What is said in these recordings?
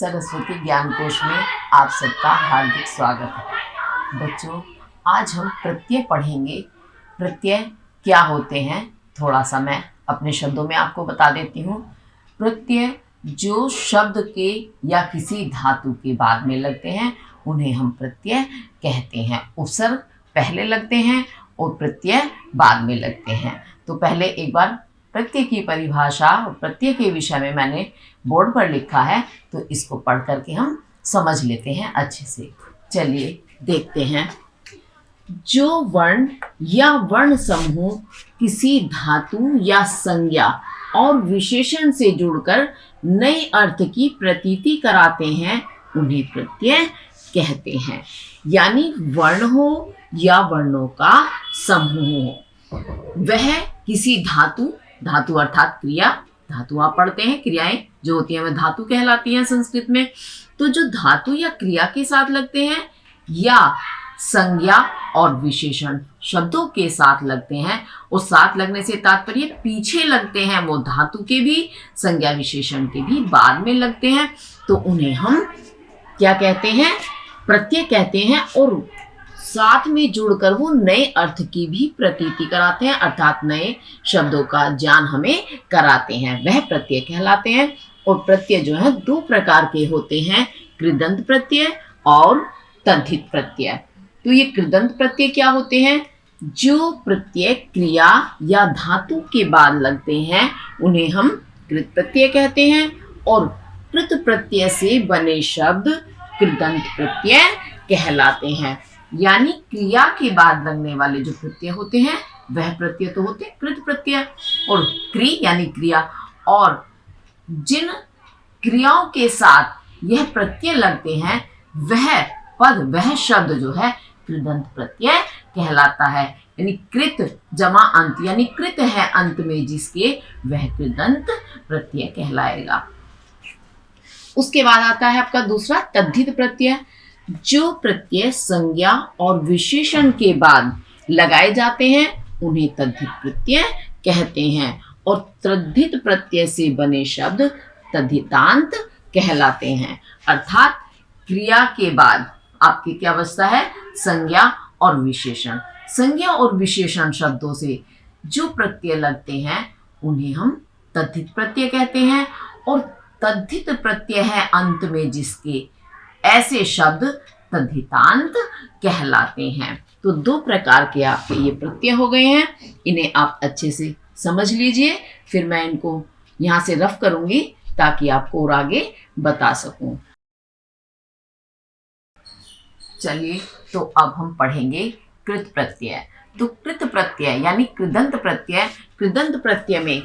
सरस्वती ज्ञान कोश में आप सबका हार्दिक स्वागत है। बच्चों, आज हम प्रत्यय पढ़ेंगे। प्रत्यय क्या होते हैं थोड़ा सा मैं अपने शब्दों में आपको बता देती हूँ। प्रत्यय जो शब्द के या किसी धातु के बाद में लगते हैं उन्हें हम प्रत्यय कहते हैं। उपसर्ग पहले लगते हैं और प्रत्यय बाद में लगते हैं। तो पहले एक बार प्रत्यय की परिभाषा और प्रत्यय के विषय में मैंने बोर्ड पर लिखा है, तो इसको पढ़ करके हम समझ लेते हैं अच्छे से। चलिए देखते हैं। जो वर्ण या वर्ण समूह किसी धातु या संज्ञा और विशेषण से जुड़कर नए अर्थ की प्रतीति कराते हैं उन्हें प्रत्यय कहते हैं। यानी वर्ण हो या वर्णों का समूह हो, वह किसी धातु अर्थात क्रिया, धातु आप पढ़ते हैं, क्रियाएं जो होती हैं वह धातु कहलाती हैं संस्कृत में। तो जो धातु या क्रिया के साथ लगते हैं या संज्ञा और विशेषण शब्दों के साथ लगते हैं, और साथ लगने से तात्पर्य पीछे लगते हैं, वो धातु के भी संज्ञा विशेषण के भी बाद में लगते हैं, तो उन्हें हम क्या कहते हैं? प्रत्यय कहते हैं। और साथ में जुड़कर वो नए अर्थ की भी प्रतीति कराते हैं, अर्थात नए शब्दों का ज्ञान हमें कराते हैं, वह प्रत्यय कहलाते हैं। और प्रत्यय जो है दो प्रकार के होते हैं, कृदंत प्रत्यय और तद्धित प्रत्यय। तो ये कृदंत प्रत्यय क्या होते हैं? जो प्रत्यय क्रिया या धातु के बाद लगते हैं उन्हें हम कृत प्रत्यय कहते हैं, और कृत प्रत्यय से बने शब्द कृदंत प्रत्यय कहलाते हैं। यानी क्रिया के बाद लगने वाले जो प्रत्यय होते हैं वह प्रत्यय तो होते हैं कृत प्रत्यय, और क्रि यानी क्रिया, और जिन क्रियाओं के साथ यह प्रत्यय लगते हैं वह पद, वह शब्द जो है कृदंत प्रत्यय कहलाता है। यानी कृत जमा अंत, यानी कृत है अंत में जिसके, वह कृदंत प्रत्यय कहलाएगा। उसके बाद आता है आपका दूसरा तद्धित प्रत्यय। जो प्रत्यय संज्ञा और विशेषण के बाद लगाए जाते हैं उन्हें तद्धित प्रत्यय कहते हैं, और तद्धित प्रत्यय से बने शब्द तद्धितांत कहलाते हैं। अर्थात क्रिया के बाद आपकी क्या अवस्था है? संज्ञा और विशेषण। संज्ञा और विशेषण शब्दों से जो प्रत्यय लगते हैं उन्हें हम तद्धित प्रत्यय कहते हैं, और तद्धित प्रत्यय है अंत में जिसके, ऐसे शब्द तद्धितांत कहलाते हैं। तो दो प्रकार के आपके ये प्रत्यय हो गए हैं, इन्हें आप अच्छे से समझ लीजिए। फिर मैं इनको यहाँ से रफ करूंगी ताकि आपको और आगे बता सकूं। चलिए, तो अब हम पढ़ेंगे कृत प्रत्यय। तो कृत प्रत्यय यानी कृदंत प्रत्यय, कृदंत प्रत्यय में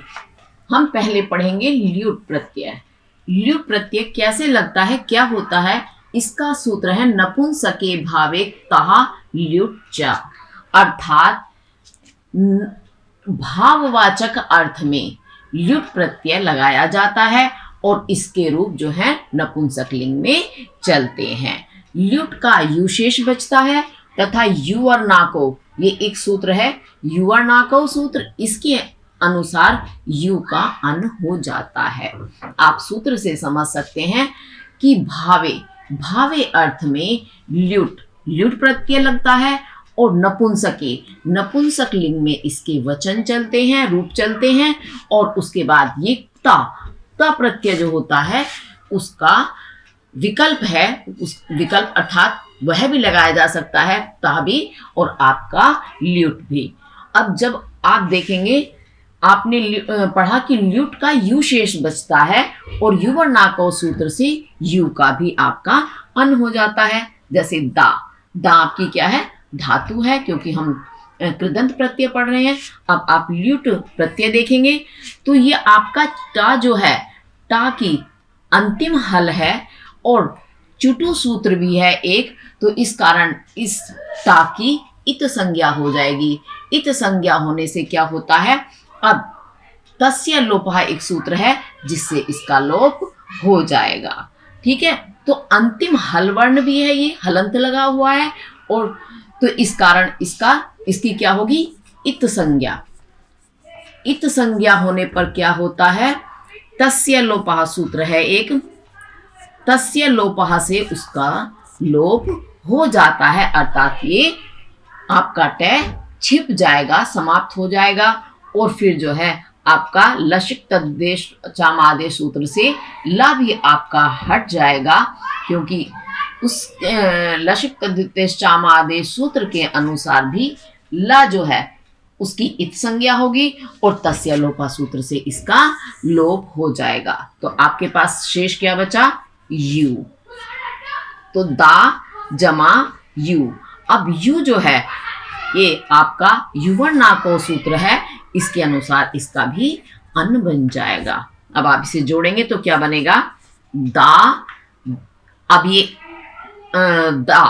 हम पहले पढ़ेंगे ल्युट् प्रत्यय। ल्युट् प्रत्यय कैसे लगता है, क्या होता है? इसका सूत्र है नपुंसके भावे तः ल्युट् च, अर्थात भाववाचक अर्थ में ल्युट् प्रत्यय लगाया जाता है और इसके रूप जो है नपुंसक लिंग में चलते हैं। ल्युट् का यु शेष बचता है तथा युवर्णाको, ये एक सूत्र है युवर्णाको सूत्र, इसके अनुसार यु का अन हो जाता है। आप सूत्र से समझ सकते हैं कि भावे अर्थ में ल्युट् प्रत्यय लगता है, और नपुंसक लिंग में इसके वचन चलते हैं, रूप चलते हैं, और उसके बाद ये ता प्रत्यय जो होता है उसका विकल्प है, उस विकल्प अर्थात वह भी लगाया जा सकता है, ता भी और आपका ल्युट् भी। अब जब आप देखेंगे, आपने पढ़ा कि ल्युट् का यु शेष बचता है और युवर्णाको सूत्र से यु का भी आपका अन हो जाता है। जैसे दा आपकी क्या है? धातु है, क्योंकि हम कृदंत प्रत्यय पढ़ रहे हैं। अब आप ल्युट् प्रत्यय देखेंगे तो ये आपका टा जो है, टा की अंतिम हल है और चुटु सूत्र भी है एक, तो इस कारण इस टा की इत संज्ञा हो जाएगी। इत संज्ञा होने से क्या होता है? अब तस्य लोपः एक सूत्र है जिससे इसका लोप हो जाएगा। ठीक है, तो अंतिम हल वर्ण भी है, ये हलंत लगा हुआ है, और तो इस कारण इसकी क्या होगी? इत संज्ञा। इत संज्ञा होने पर क्या होता है? तस्य लोपः सूत्र है एक, तस्य लोपः से उसका लोप हो जाता है, अर्थात ये आपका ट छिप जाएगा, समाप्त हो जाएगा। और फिर जो है आपका लशिक तद्देश चामादेश सूत्र से ला भी आपका हट जाएगा, क्योंकि उस लशिक तद्देश चामादेश सूत्र के अनुसार भी ला जो है उसकी इत संज्ञा होगी और तस्य लोपा सूत्र से इसका लोप हो जाएगा। तो आपके पास शेष क्या बचा? यू। तो दा जमा यू। अब यू जो है ये आपका युवर्णाको सूत्र है, इसके अनुसार इसका भी अन बन जाएगा। अब आप इसे जोड़ेंगे तो क्या बनेगा? दा। अब ये दा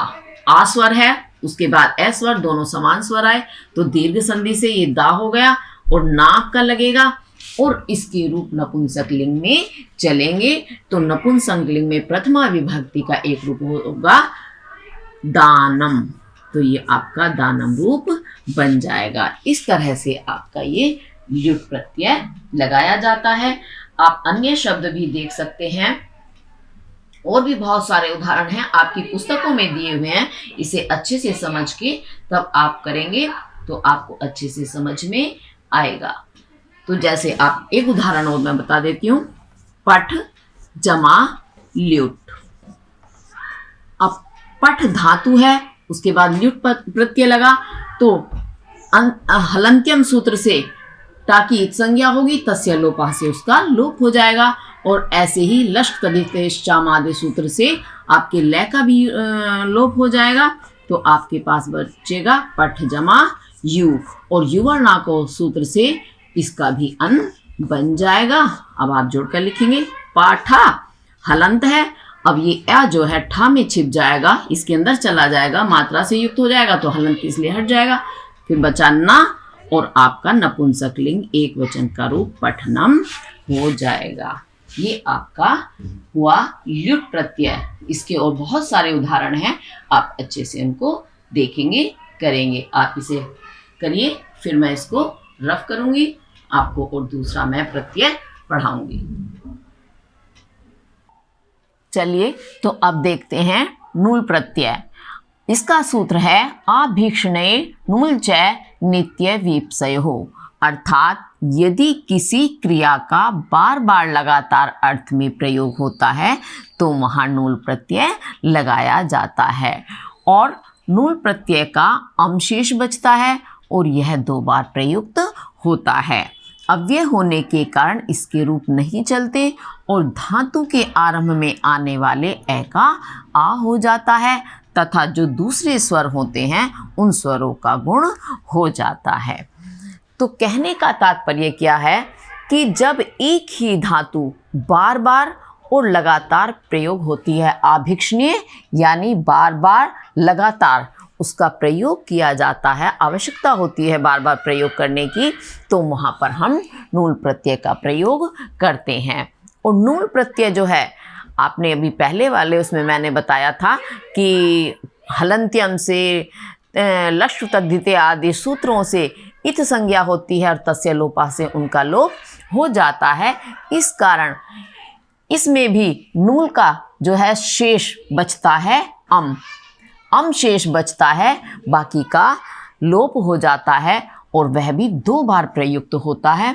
आ स्वर है, उसके बाद ए स्वर, दोनों समान स्वर आए तो दीर्घ संधि से ये दा हो गया और नाक का लगेगा और इसके रूप नपुंसक लिंग में चलेंगे तो नपुंसक लिंग में प्रथमा विभक्ति का एक रूप होगा दानम। तो ये आपका दानम रूप बन जाएगा। इस तरह से आपका ये ल्युट् प्रत्यय लगाया जाता है। आप अन्य शब्द भी देख सकते हैं, और भी बहुत सारे उदाहरण हैं आपकी पुस्तकों में दिए हुए हैं। इसे अच्छे से समझ के तब आप करेंगे तो आपको अच्छे से समझ में आएगा। तो जैसे आप एक उदाहरण और मैं बता देती हूँ, पठ जमा ल्युट्। अब पठ धातु है, उसके बाद ल्युट् प्रत्यय लगा तो हलंत्यम सूत्र से ताकि इत संज्ञा होगी, तस्य लोपः से उसका लोप हो जाएगा। और ऐसे ही लष्ट तदितेश चामादे सूत्र से आपके लय का भी लोप हो जाएगा। तो आपके पास बचेगा पठ जमा यू, और युवर्णाको सूत्र से इसका भी अन बन जाएगा। अब आप जोड़कर लिखेंगे पाठा, हलंत है, अब ये अ जो है ठा में छिप जाएगा, इसके अंदर चला जाएगा, मात्रा से युक्त हो जाएगा तो हलंत इसलिए हट जाएगा। फिर बचा ना, और आपका नपुंसक लिंग एक वचन का रूप पठनम हो जाएगा। ये आपका हुआ ल्युट् प्रत्यय। इसके और बहुत सारे उदाहरण हैं, आप अच्छे से उनको देखेंगे, करेंगे। आप इसे करिए, फिर मैं इसको रफ करूंगी आपको और दूसरा मैं प्रत्यय पढ़ाऊंगी। चलिए तो अब देखते हैं नूल प्रत्यय। इसका सूत्र है आभीक्षणे नूल च नित्य वीप्सयोः, अर्थात यदि किसी क्रिया का बार बार लगातार अर्थ में प्रयोग होता है तो वहाँ नूल प्रत्यय लगाया जाता है। और नूल प्रत्यय का अमशेष बचता है और यह 2 बार प्रयुक्त होता है। अव्यय होने के कारण इसके रूप नहीं चलते और धातु के आरंभ में आने वाले ए का आ हो जाता है तथा जो दूसरे स्वर होते हैं उन स्वरों का गुण हो जाता है। तो कहने का तात्पर्य क्या है कि जब एक ही धातु बार बार और लगातार प्रयोग होती है, आभिक्षणीय यानी बार बार लगातार उसका प्रयोग किया जाता है, आवश्यकता होती है बार बार प्रयोग करने की, तो वहाँ पर हम नूल प्रत्यय का प्रयोग करते हैं। और नूल प्रत्यय जो है, आपने अभी पहले वाले उसमें मैंने बताया था कि हलंत्यम से लष्ट तद्धिते आदि सूत्रों से इत संज्ञा होती है और तस्य लोपा से उनका लोप हो जाता है। इस कारण इसमें भी नूल का जो है शेष बचता है, अम शेष बचता है, बाकी का लोप हो जाता है और वह भी 2 बार प्रयुक्त होता है।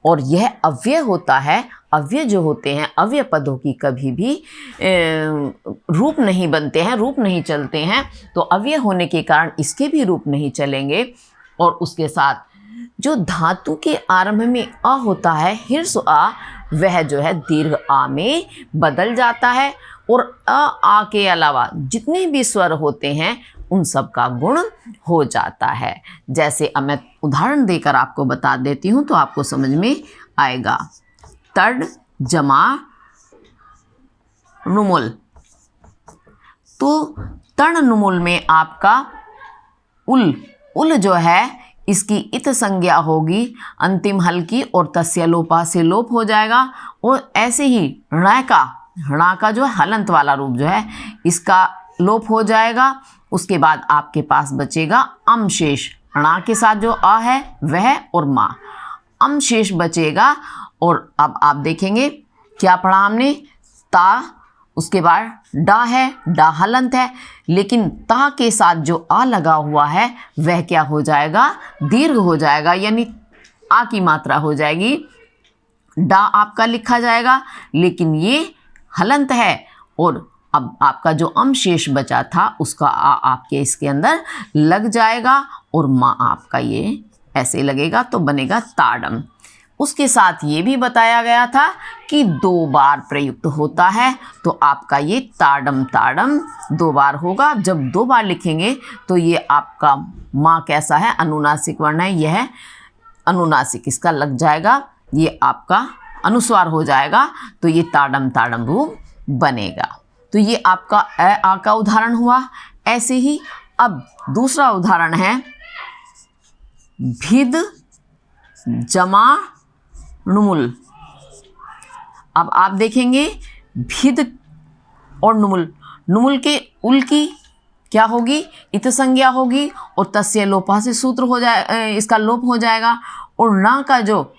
और यह अव्यय होता है। अव्यय जो होते हैं, अव्यय पदों की कभी भी रूप नहीं बनते हैं, रूप नहीं चलते हैं, तो अव्यय होने के कारण इसके भी रूप नहीं चलेंगे। और उसके साथ जो धातु के आरंभ में अ होता है, हिर्स्व आ, वह जो है दीर्घ आ में बदल जाता है और आ के अलावा जितने भी स्वर होते हैं उन सब का गुण हो जाता है। जैसे अब मैं उदाहरण देकर आपको बता देती हूँ तो आपको समझ में आएगा। तड जमा नुमुल, तो तण नुमुल में आपका उल जो है इसकी इत संज्ञा होगी अंतिम हल की और तस्य लोपा से लोप हो जाएगा। और ऐसे ही ऋणा का जो हलंत वाला रूप जो है इसका लोप हो जाएगा। उसके बाद आपके पास बचेगा अम शेष, ऋणा के साथ जो अ है वह और माँ, अम शेष बचेगा। और अब आप देखेंगे क्या पढ़ा हमने, ता उसके बाद डा है, डा हलंत है, लेकिन ता के साथ जो आ लगा हुआ है वह क्या हो जाएगा, दीर्घ हो जाएगा, यानी आ की मात्रा हो जाएगी। डा आपका लिखा जाएगा, लेकिन ये हलंत है, और अब आपका जो अम शेष बचा था उसका आ आपके इसके अंदर लग जाएगा, और माँ आपका ये ऐसे लगेगा, तो बनेगा ताड़म। उसके साथ ये भी बताया गया था कि 2 बार प्रयुक्त होता है, तो आपका ये ताड़म ताड़म 2 बार होगा। जब 2 बार लिखेंगे तो ये आपका माँ कैसा है, अनुनासिक वर्ण है, यह अनुनासिक इसका लग जाएगा, ये आपका अनुस्वार हो जाएगा, तो ये ताड़म ताड़म रूप बनेगा। तो ये आपका ए आ का उदाहरण हुआ। ऐसे ही अब दूसरा उदाहरण है भिद जमा नुमुल। अब आप देखेंगे भिद और नुमुल, नुमुल के उल की क्या होगी, इत संज्ञा होगी, और तस्य लोपा से सूत्र हो जाए, इसका लोप हो जाएगा, और ना का जो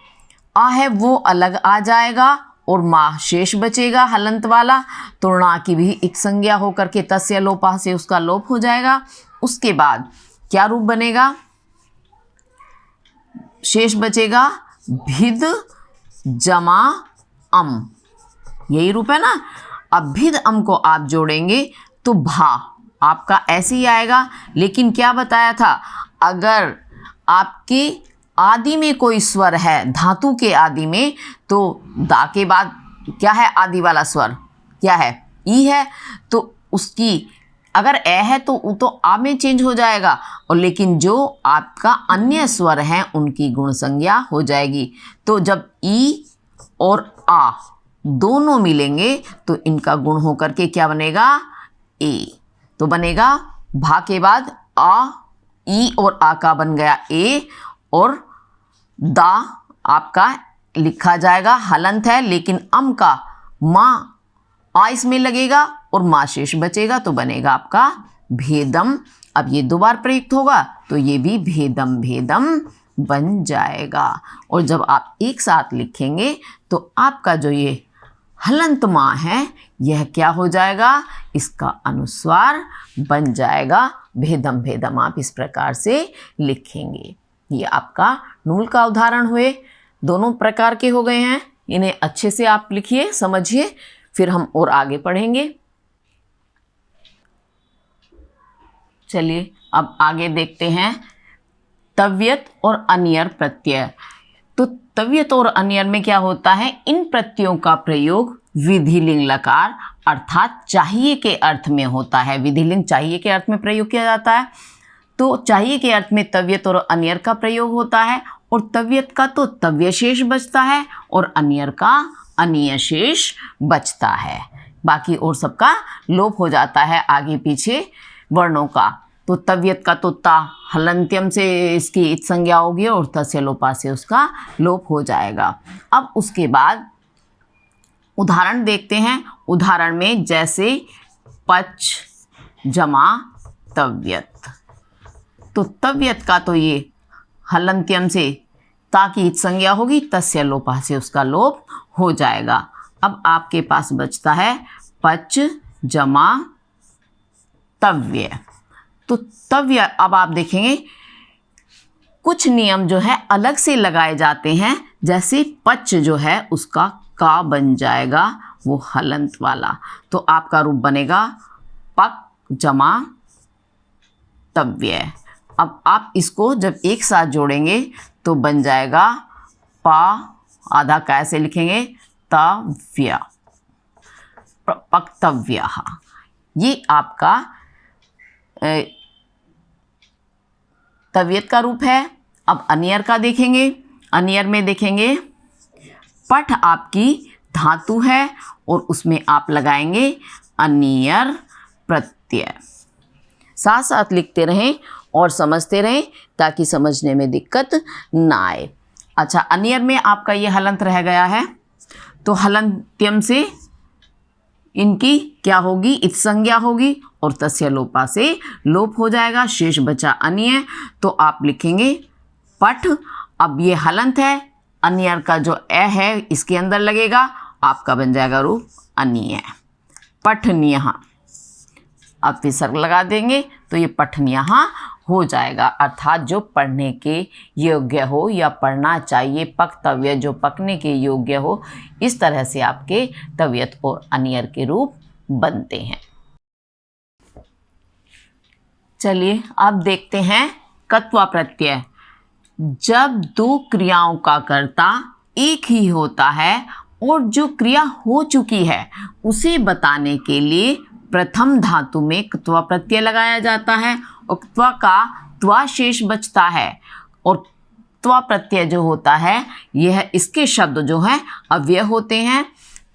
आ है वो अलग आ जाएगा, और मा शेष बचेगा हलंत वाला, तो ना की भी इत संज्ञा होकर के तस्य लोपा से उसका लोप हो जाएगा। उसके बाद क्या रूप बनेगा, शेष बचेगा भिद जमा अम, यही रूप है ना। अब भिद अम को आप जोड़ेंगे तो भा आपका ऐसे ही आएगा, लेकिन क्या बताया था, अगर आपके आदि में कोई स्वर है, धातु के आदि में, तो दा के बाद क्या है, आदि वाला स्वर क्या है, ई है, तो उसकी अगर ए है तो आ में चेंज हो जाएगा, और लेकिन जो आपका अन्य स्वर हैं उनकी गुण संज्ञा हो जाएगी। तो जब ई और आ दोनों मिलेंगे तो इनका गुण होकर के क्या बनेगा, ए, तो बनेगा भा के बाद आ, ई और आ का बन गया ए, और दा आपका लिखा जाएगा, हलंत है, लेकिन अम का माँ आ इसमें लगेगा और माँ शेष बचेगा, तो बनेगा आपका भेदम। अब ये 2 बार प्रयुक्त होगा तो ये भी भेदम भेदम बन जाएगा। और जब आप एक साथ लिखेंगे तो आपका जो ये हलंत माँ है यह क्या हो जाएगा, इसका अनुस्वार बन जाएगा, भेदम भेदम आप इस प्रकार से लिखेंगे। ये आपका नूल का उदाहरण हुए, दोनों प्रकार के हो गए हैं, इन्हें अच्छे से आप लिखिए, समझिए, फिर हम और आगे पढ़ेंगे। चलिए अब आगे देखते हैं तव्यत और अनियर प्रत्यय। तो तव्यत और अनियर में क्या होता है, इन प्रत्ययों का प्रयोग विधिलिंग लकार अर्थात चाहिए के अर्थ में होता है। विधिलिंग चाहिए के अर्थ में प्रयोग किया जाता है, तो चाहिए के अर्थ में तव्यत और अनियर का प्रयोग होता है, और तव्यत का तो तव्य शेष बचता है और अनियर का अनीय शेष बचता है, बाकी और सबका लोप हो जाता है आगे पीछे वर्णों का। तो तव्यत का तो ता हलंत्यम से इसकी इत संज्ञा होगी और तस्य लोपा से उसका लोप हो जाएगा। अब उसके बाद उदाहरण देखते हैं। उदाहरण में जैसे पच जमा तव्यत, तो तव्यत का तो ये हलंत्यम से ता की इत संज्ञा होगी, तस्य लोपा से उसका लोप हो जाएगा। अब आपके पास बचता है पच जमा तव्य। तो तव्य अब आप देखेंगे कुछ नियम जो है अलग से लगाए जाते हैं, जैसे पच जो है उसका का बन जाएगा वो हलंत वाला, तो आपका रूप बनेगा पक जमा तव्य। अब आप इसको जब एक साथ जोड़ेंगे तो बन जाएगा पा आधा कैसे लिखेंगे, तव्य, पक्तव्य। ये आपका तव्यत का रूप है। अब अनियर का देखेंगे। अनियर में देखेंगे पठ आपकी धातु है और उसमें आप लगाएंगे अनियर प्रत्यय। साथ साथ लिखते रहें और समझते रहें ताकि समझने में दिक्कत ना आए। अच्छा, अनियर में आपका ये हलंत रह गया है, तो हलंत्यम से इनकी क्या होगी, इत संज्ञा होगी और तस्य लोपा से लोप हो जाएगा, शेष बचा अनिय। तो आप लिखेंगे पठ। अब ये हलंत है, अनियर का जो ए है इसके अंदर लगेगा, आपका बन जाएगा रूप अनिय। पठनीयः। अब विसर्ग लगा देंगे तो ये पठनीयः हो जाएगा, अर्थात जो पढ़ने के योग्य हो या पढ़ना चाहिए, पक्तव्य जो पकने के योग्य हो, इस तरह से आपके तव्यत और अनियर के रूप बनते हैं। चलिए अब देखते हैं कत्वा प्रत्यय। जब दो क्रियाओं का कर्ता एक ही होता है और जो क्रिया हो चुकी है उसे बताने के लिए प्रथम धातु में क्त्वा प्रत्यय लगाया जाता है और क्त्वा का त्वा शेष बचता है। और त्वा प्रत्यय जो होता है यह इसके शब्द जो हैं अव्यय होते हैं,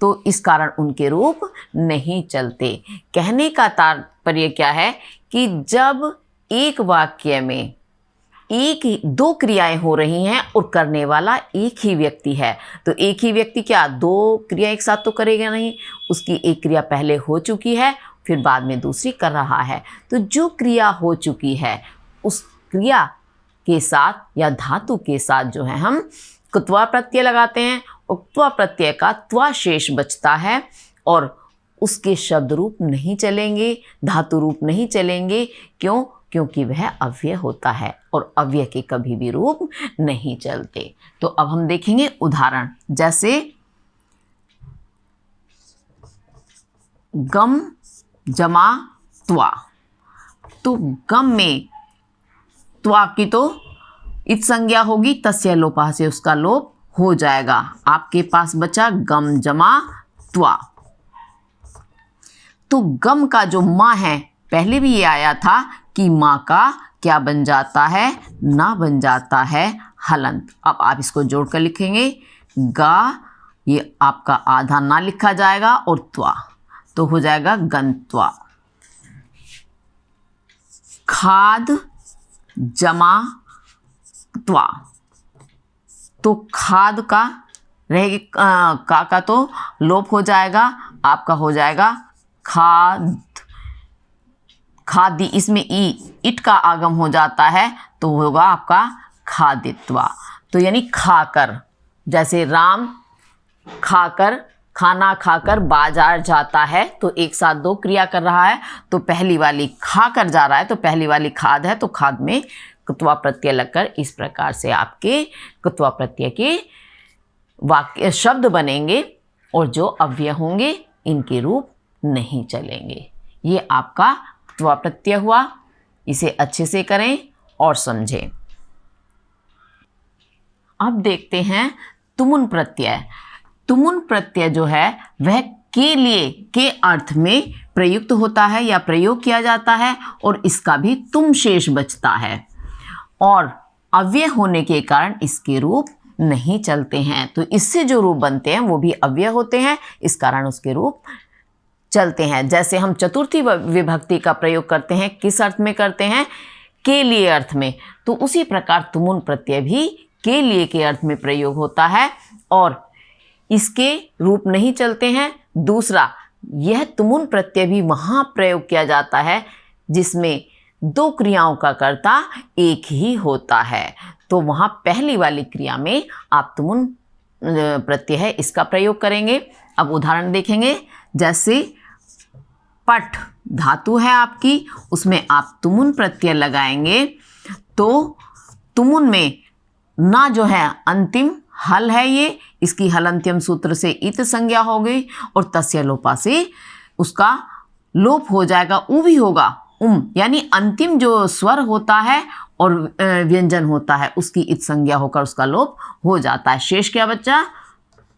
तो इस कारण उनके रूप नहीं चलते। कहने का तात्पर्य क्या है कि जब एक वाक्य में दो क्रियाएं हो रही हैं और करने वाला एक ही व्यक्ति है, तो एक ही व्यक्ति क्या दो क्रिया एक साथ तो करेगा नहीं, उसकी एक क्रिया पहले हो चुकी है फिर बाद में दूसरी कर रहा है। तो जो क्रिया हो चुकी है उस क्रिया के साथ या धातु के साथ जो है हम क्त्वा प्रत्यय लगाते हैं। क्त्वा प्रत्यय का त्वा शेष बचता है और उसके शब्द रूप नहीं चलेंगे, धातु रूप नहीं चलेंगे। क्यों? क्योंकि वह अव्यय होता है और अव्यय के कभी भी रूप नहीं चलते। तो अब हम देखेंगे उदाहरण, जैसे गम जमा त्वा। तो गम में त्वा की तो इत संज्ञा होगी, तस्य लोपः से उसका लोप हो जाएगा। आपके पास बचा गम जमा त्वा। तो गम का जो माँ है, पहले भी ये आया था कि माँ का क्या बन जाता है, ना बन जाता है हलंत। अब आप इसको जोड़कर लिखेंगे, गा ये आपका आधा ना लिखा जाएगा और त्वा तो हो जाएगा गंत्वा। खाद जमा त्वा, तो खाद का रहेगी का तो लोप हो जाएगा, आपका हो जाएगा खाद। खादी, इसमें इट का आगम हो जाता है तो होगा आपका खादित्वा। तो यानी खाकर, जैसे राम खाकर खाना खाकर बाजार जाता है, तो एक साथ दो क्रिया कर रहा है, तो पहली वाली खाकर जा रहा है तो पहली वाली खाद है, तो खाद में क्त्वा प्रत्यय लगकर इस प्रकार से आपके क्त्वा प्रत्यय के वाक्य शब्द बनेंगे और जो अव्यय होंगे इनके रूप नहीं चलेंगे। ये आपका क्त्वा प्रत्यय हुआ। इसे अच्छे से करें और समझें। अब देखते हैं तुमुन प्रत्यय। तुमुन प्रत्यय जो है वह के लिए के अर्थ में प्रयुक्त होता है या प्रयोग किया जाता है और इसका भी तुम शेष बचता है और अव्यय होने के कारण इसके रूप नहीं चलते हैं। तो इससे जो रूप बनते हैं वो भी अव्यय होते हैं, इस कारण उसके रूप चलते हैं। जैसे हम चतुर्थी विभक्ति का प्रयोग करते हैं, किस अर्थ में करते हैं? के लिए अर्थ में। तो उसी प्रकार तुमुन प्रत्यय भी के लिए के अर्थ में प्रयोग होता है और इसके रूप नहीं चलते हैं। दूसरा, यह तुमुन प्रत्यय भी वहाँ प्रयोग किया जाता है जिसमें दो क्रियाओं का कर्ता एक ही होता है, तो वहाँ पहली वाली क्रिया में आप तुमुन प्रत्यय है इसका प्रयोग करेंगे। अब उदाहरण देखेंगे, जैसे पठ धातु है आपकी, उसमें आप तुमुन प्रत्यय लगाएंगे तो तुमुन में ना जो है अंतिम हल है, ये इसकी हलंत्यम सूत्र से इत संज्ञा हो गई और तस्य लोपा से उसका लोप हो जाएगा, उ भी होगा यानी अंतिम जो स्वर होता है और व्यंजन होता है उसकी इत संज्ञा होकर उसका लोप हो जाता है। शेष क्या बच्चा?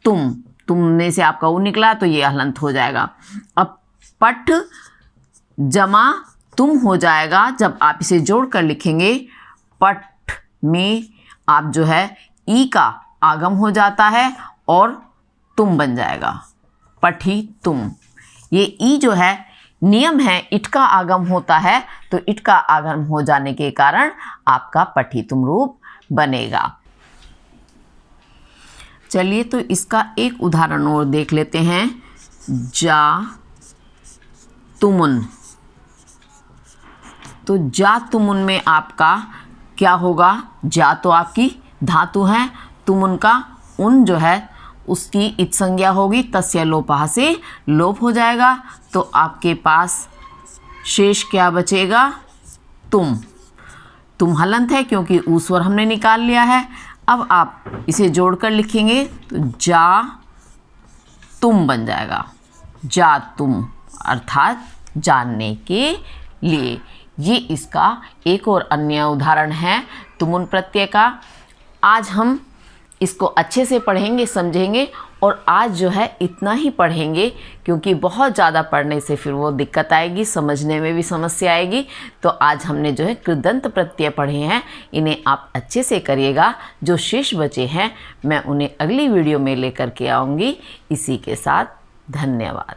तुमने से आपका उ निकला तो ये हलंत हो जाएगा। अब पठ जमा तुम हो जाएगा। जब आप इसे जोड़ कर लिखेंगे, पठ में आप जो है ई का आगम हो जाता है और तुम बन जाएगा, पठी तुम। ये ई जो है नियम है, इट का आगम होता है, तो इट का आगम हो जाने के कारण आपका पठी तुम रूप बनेगा। चलिए तो इसका एक उदाहरण और देख लेते हैं। जा तुमुन, तो जा तुमुन में आपका क्या होगा? जा तो आपकी धातु है, तुमुन का उन जो है उसकी इत संज्ञा होगी, तस्य लोपः से लोप हो जाएगा। तो आपके पास शेष क्या बचेगा? तुम। तुम हलंत है क्योंकि ऊ स्वर हमने निकाल लिया है। अब आप इसे जोड़कर लिखेंगे तो जा तुम बन जाएगा, जा तुम, अर्थात जानने के लिए। ये इसका एक और अन्य उदाहरण है तुमुन प्रत्यय का। आज हम इसको अच्छे से पढ़ेंगे, समझेंगे, और आज जो है इतना ही पढ़ेंगे क्योंकि बहुत ज़्यादा पढ़ने से फिर वो दिक्कत आएगी, समझने में भी समस्या आएगी। तो आज हमने जो है कृदंत प्रत्यय पढ़े हैं, इन्हें आप अच्छे से करिएगा। जो शेष बचे हैं मैं उन्हें अगली वीडियो में लेकर के आऊँगी। इसी के साथ धन्यवाद।